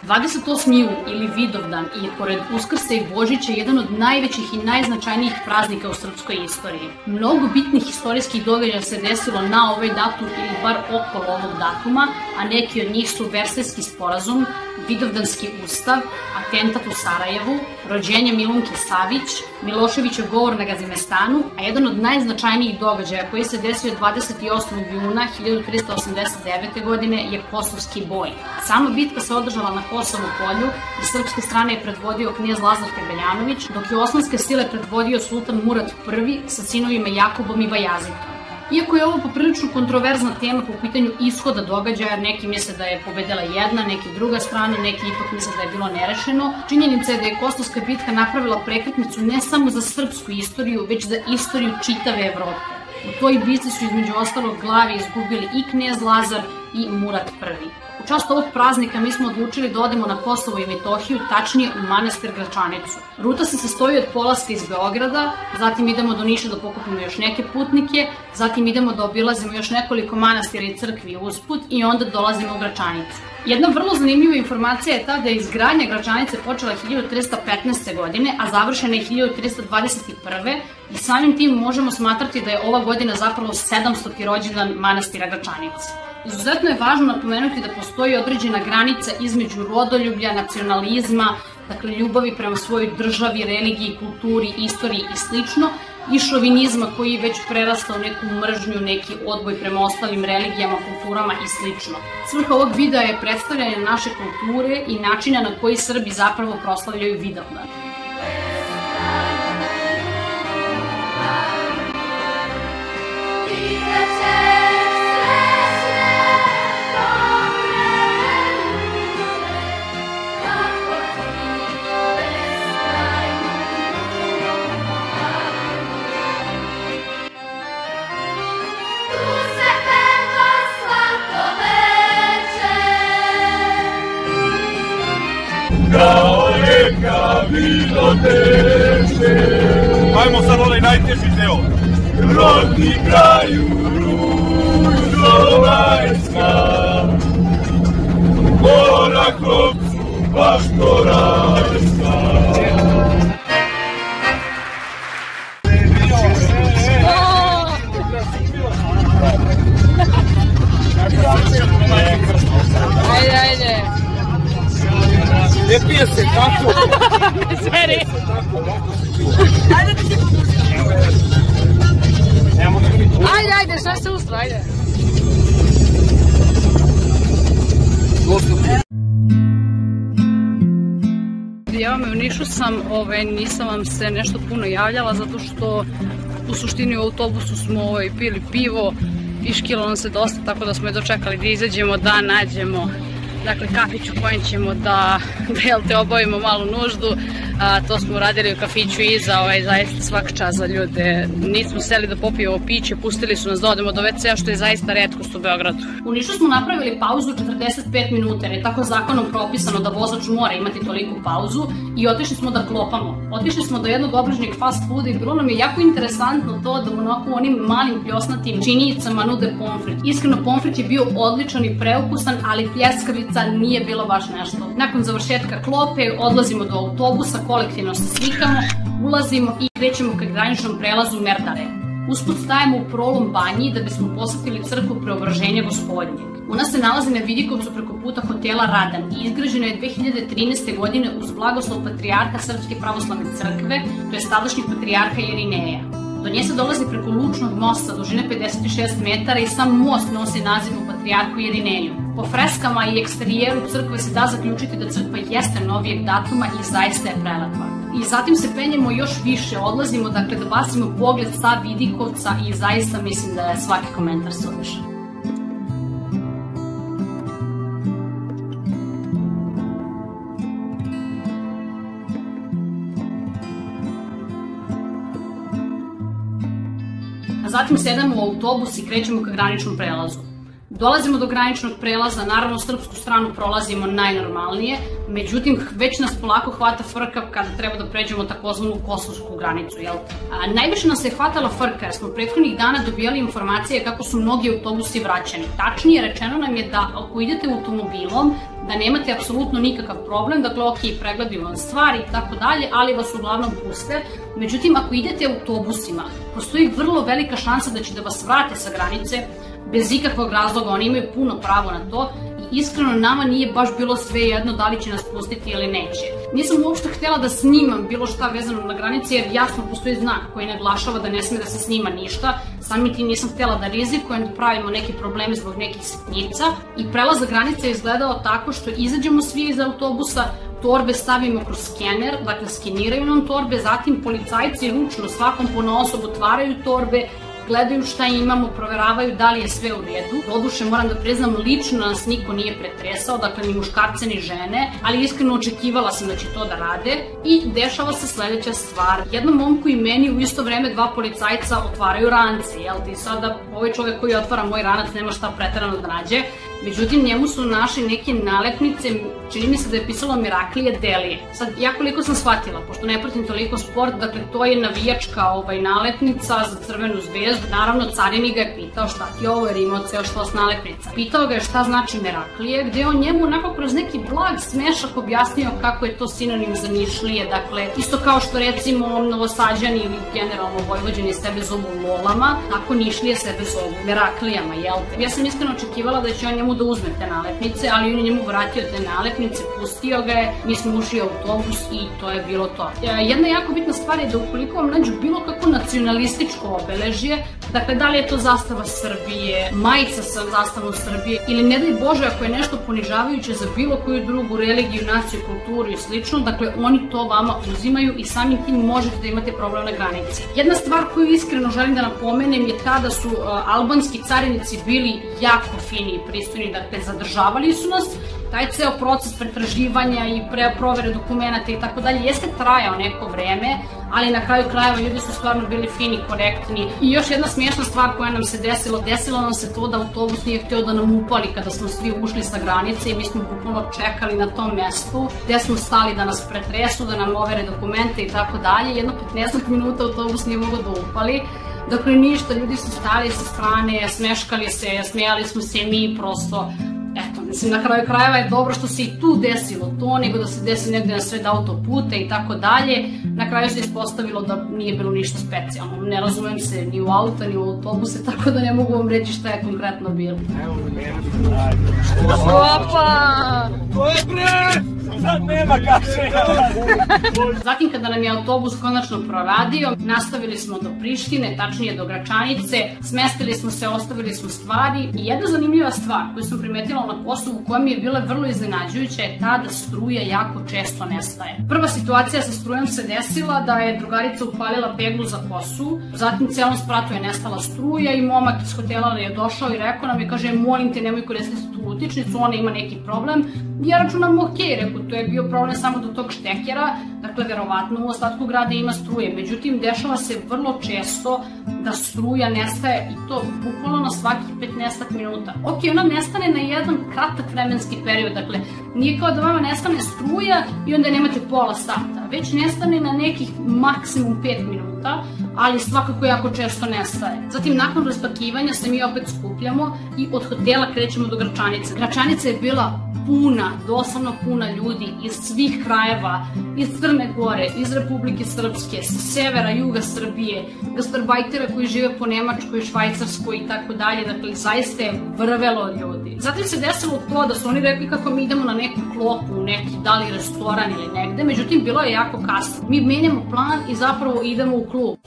28. jul ili Vidovdan je pored Uskrsa i Božića jedan od najvećih i najznačajnijih praznika u srpskoj istoriji. Mnogo bitnih istorijskih događaja se desilo na ovaj datum ili bar okolo ovog datuma, a neki od njih su Versajski sporazum, Vidovdanski ustav, atentat u Sarajevu, rođenje Milunke Savić, Miloševićev govor na Gazimestanu, a jedan od najznačajnijih događaja koji se desio 28. juna 1389. godine je Kosovski boj. Sama bitka se održala na Kosovu polju i srpske strane je predvodio knjaz Lazar Tebeljanović, dok je osmanske sile predvodio sultan Murat I sa sinovima Jakubom i Bajazitom. Iako je ovo poprilično kontroverzna tema po pitanju ishoda događaja, neki misle da je pobedila jedna, neki druga strana, neki ipak misle da je bilo nerešeno, činjenica je da je Kosovska bitka napravila prekretnicu ne samo za srpsku istoriju, već za istoriju čitave Evrope. U toj bitci su između ostalog glave izgubili i knjaz Lazar i Murat I. U čast ovog praznika mi smo odlučili da odemo na Kosovo i Metohiju, tačnije u manastir Gračanicu. Ruta se sastoji od polaska iz Beograda, zatim idemo do Niša da pokupimo još neke putnike, zatim idemo da obilazimo još nekoliko manastira i crkvi usput i onda dolazimo u Gračanicu. Jedna vrlo zanimljiva informacija je ta da je izgradnja Gračanice počela 1315. godine, a završena je 1321. i samim tim možemo smatrati da je ova godina zapravo 700. rođendan manastira Gračanice. Izuzetno je važno napomenuti da postoji određena granica između rodoljublja, nacionalizma, dakle ljubavi prema svojoj državi, religiji, kulturi, istoriji i slično, i šovinizma koji je već prerastao neku mržnju, neki odboj prema ostalim religijama, kulturama i slično. Svrha ovog videa je predstavljanje naše kulture i načina na koji Srbi zapravo proslavljaju Vidovdan. Kao reka vino teče. Ajmo sad onaj najteži deo. Rodni kraju Ružovajska, Orahovcu Baškorajska. Ajde, ajde. Ne pije se tako. Ne zveri. Ajde, ajde, šta se ustra, ajde. Evo me, u Nišu sam, nisam vam se nešto puno javljala zato što u suštini u autobusu smo pili pivo, iškilo nam se dosta, tako da smo je dočekali da izađemo, da nađemo kafić u kojem ćemo da obavimo malu nuždu. To smo uradili u kafiću iza, zaista svaka čast za ljude. Nismo seli da popijemo piće, pustili su nas da odemo do WC-a, što je zaista retkost u Beogradu. U Nišu smo napravili pauzu 45 minuta, jer je tako zakonom propisano da vozač mora imati toliku pauzu, i otišli smo da klopamo. Otišli smo do jednog obližnjeg fast fooda i bilo nam je jako interesantno to da onako onim malim pljosnatim činijicama nude pomfrit. Iskreno, pomfrit je bio odličan i preukusan, ali pljeskavica nije bilo baš nešto. Nakon završetka klope odlazimo do autobusa, kolektivno se slikamo, ulazimo i krećemo ka graničnom prelazu Merdare. Usput stajemo u Prolom banji da bismo posetili crkvu Preobraženja Gospodnjeg. Ona se nalazi na Vidikovcu preko puta hotela Radan i izgrađena je 2013. godine uz blagoslov patrijarha Srpske pravoslavne crkve, to je tadašnjeg patrijarha Irineja. Do nje se dolazi preko Lučnog mosta dužine 56 metara i sam most nosi naziv u patrijarhu Irineju. Po freskama i eksterijeru crkve se da zaključiti da crkva jeste novijeg datuma i zaista je prelepa. I zatim se penjemo još više, odlazimo da bacimo pogled sa Vidikovca i zaista mislim da je svaki komentar suvišan. Zatim sedamo u autobus i krećemo ka graničnom prelazu. Dolazimo do graničnog prelaza, naravno srpsku stranu prolazimo najnormalnije, međutim već nas polako hvata frka kada treba da pređemo takozvanu kosovsku granicu, jel? Najviše nas je hvatala frka jer smo prethodnih dana dobijali informacije kako su mnogi autobusi vraćani. Tačnije rečeno nam je da ako idete automobilom, da nemate apsolutno nikakav problem, dakle ok, pregledaju vam stvari i tako dalje, ali vas uglavnom puste. Međutim, ako idete autobusima, postoji vrlo velika šansa da će da vas vrate sa granice, bez ikakvog razloga, oni imaju puno pravo na to i iskreno nama nije baš bilo sve jedno da li će nas pustiti ili neće. Nisam uopšte htjela da snimam bilo šta vezano na granici jer jasno postoji znak koji naglašava da ne sme da se snima ništa, samim tim nisam htjela da rizikujem, da pravimo neke probleme zbog nekih sitnica i prelazak granice je izgledao tako što izađemo svi iz autobusa, torbe stavimo kroz skener, dakle skeniraju nam torbe, zatim policajci ručno svakom ponaosob otvaraju torbe, gledaju šta imamo, proveravaju da li je sve u redu. Doduše, moram da priznam, lično nas niko nije pretresao, dakle ni muškarce ni žene, ali iskreno očekivala sam da će to da rade i dešava se sledeća stvar. Jednom momku i meni u isto vreme dva policajca otvaraju rance, jel ti? Sada ovaj čovek koji otvara moj ranac nema šta preterano da nađe, međutim njemu su našli neke nalepnice, čini mi se da je pisalo Miraklije Delije. Sad, ja koliko sam shvatila, pošto ne pratim toliko sport, dakle to je navijačka nalepnica za Crvenu zvezdu. Naravno, carinik ga je pitao šta ti je ovo, jer imao ceo štos nalepnica. Pitao ga je šta znači Miraklije, gde je on njemu onako kroz neki blag smešak objasnio kako je to sinonim za Nišlije, dakle, isto kao što recimo Novosađani ili generalno Vojvođani sebe zovu Lolama, tako Nišlije sebe zovu Miraklijama, jel te? Ja sam iskreno očekivala da će on njemu da uzme te nalepnice, ali on je njemu vratio te nalepnice, pustio ga je, mi smo ušli u autobus i to je bilo to. Jedna jako bitna stvar je da ukoliko vam nađu bilo kako nacionalističko obeležje, dakle da li je to zastava Srbije, majica sa zastavom Srbije ili ne daj Bože ako je nešto ponižavajuće za bilo koju drugu religiju, naciju, kulturu i slično, dakle oni to vama uzimaju i samim tim možete da imate problem na granici. Jedna stvar koju iskreno želim da napomenem je ta da su albanski carinici bili jako fini i pristojni, dakle zadržavali su nas. Taj ceo proces pretraživanja i provere dokumenta i tako dalje jeste trajao neko vreme, ali na kraju krajeva ljudi su stvarno bili fini, korektni. I još jedna smiješna stvar koja nam se desilo nam se to da autobus nije htio da nam upali kada smo svi ušli sa granice i mi smo bukvalno čekali na tom mestu gde smo stali da nas pretresu, da nam overe dokumente i tako dalje. Jedno 15 minuta autobus nije mogao da upali. Dakle, ništa, ljudi su stali sa strane, smeškali se, smijali smo se i mi prosto. Eto, mislim, na kraju krajeva je dobro što se i tu desilo to, nego da se desi negde na sred autoputa i tako dalje. Na kraju se ispostavilo da nije bilo ništa specijalno. Ne razumem se ni u auta, ni u autobuse, tako da ne mogu vam reći šta je konkretno bilo. Opa! Dobre! Sad nema kašenja! Zatim kada nam je autobus konačno proradio, nastavili smo do Prištine, tačnije do Gračanice, smestili smo se, ostavili smo stvari i jedna zanimljiva stvar koju sam primetila na Kosovu koja mi je bila vrlo iznenađujuća je ta da struja jako često nestaje. Prva situacija sa strujom se desila da je drugarica upalila peglu za kosu, zatim celom spratu je nestala struja i momak iz hotela je došao i rekao nam je, kaže, molim te nemoj koristiti tu utičnicu, ona ima neki problem. Ja računam ok, rekao, to je bio problem samo do tog štekera, dakle, verovatno u ostatku grada ima struje. Međutim, dešava se vrlo često da struja nestaje i to bukvalno na svakih 15 minuta. Ok, ona nestane na jedan kratak vremenski period, dakle, nije kao da vama nestane struja i onda nemate pola sata, već nestane na nekih maksimum 5 minuta, ali svakako jako često nestaje. Zatim, nakon raspakivanja se mi opet skupljamo i od hotela krećemo do Gračanice. Gračanica je bila puna, doslovno puna ljudi iz svih krajeva, iz Crne Gore, iz Republike Srpske, sa severa, juga Srbije, gastarbajtera koji žive po Nemačkoj, Švajcarskoj i tako dalje, dakle zaista je vrvelo ljudi. Zatim se desilo to da su oni rekli kako mi idemo na neku klopu, u neki da li restoran ili negde, međutim bilo je jako kasno. Mi menjamo plan i zapravo idemo u klub.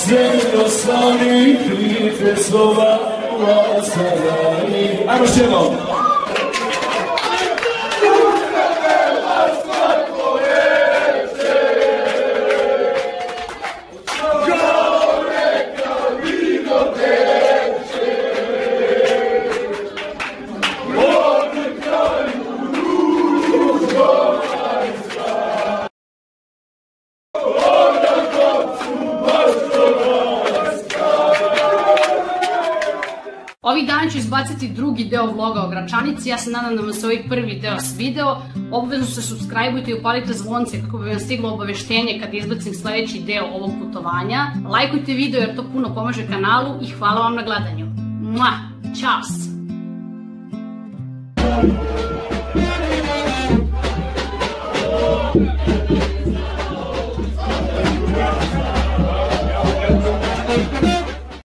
Zemljo slani, krive slova, Lazarani. Ajmo še jednom. Ovih dana ću izbaciti drugi deo vloga o Gračanici, ja se nadam da vam se ovaj prvi deo svideo. Obavezno se subscribeujte i upalite zvonce kako bi vam stiglo obaveštenje kad izbacim sledeći deo ovog putovanja. Lajkujte video jer to puno pomaže kanalu i hvala vam na gledanju. Ćao!